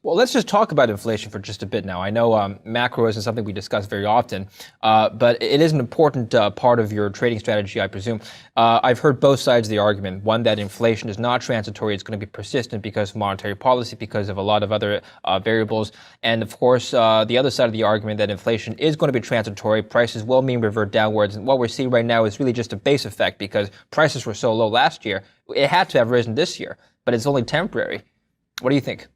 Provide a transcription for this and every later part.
Well, let's just talk about inflation for just a bit now. I know macro isn't something we discuss very often, but it is an important part of your trading strategy, I presume. I've heard both sides of the argument. One, that inflation is not transitory. It's going to be persistent because of monetary policy, because of a lot of other variables. And of course, the other side of the argument that inflation is going to be transitory. Prices will mean revert downwards. And what we're seeing right now is really just a base effect because prices were so low last year. It had to have risen this year, but it's only temporary. What do you think?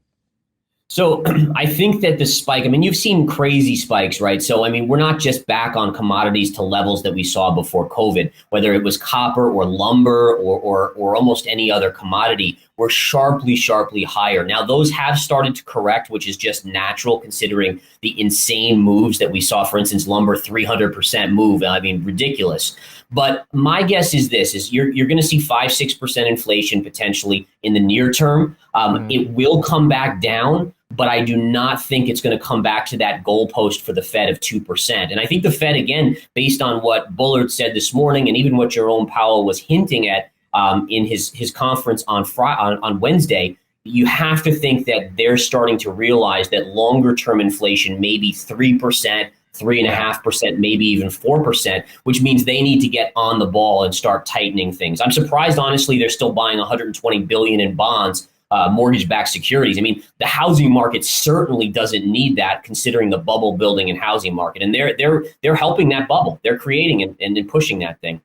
So I think that the spike, I mean, you've seen crazy spikes, right? So, I mean, we're not just back on commodities to levels that we saw before COVID, whether it was copper or lumber or almost any other commodity, we're sharply higher. Now, those have started to correct, which is just natural considering the insane moves that we saw. For instance, lumber, 300% move. I mean, ridiculous. But my guess is this, is you're going to see 5-6% inflation potentially in the near term. It will come back down, but I do not think it's going to come back to that goalpost for the Fed of 2%. And I think the Fed, again, based on what Bullard said this morning and even what Jerome Powell was hinting at in his conference on Wednesday, you have to think that they're starting to realize that longer term inflation may be 3%, 3.5%, maybe even 4%, which means they need to get on the ball and start tightening things. I'm surprised, honestly, they're still buying 120 billion in bonds, mortgage-backed securities. I mean, the housing market certainly doesn't need that, considering the bubble building and housing market. And they're helping that bubble. They're creating and pushing that thing.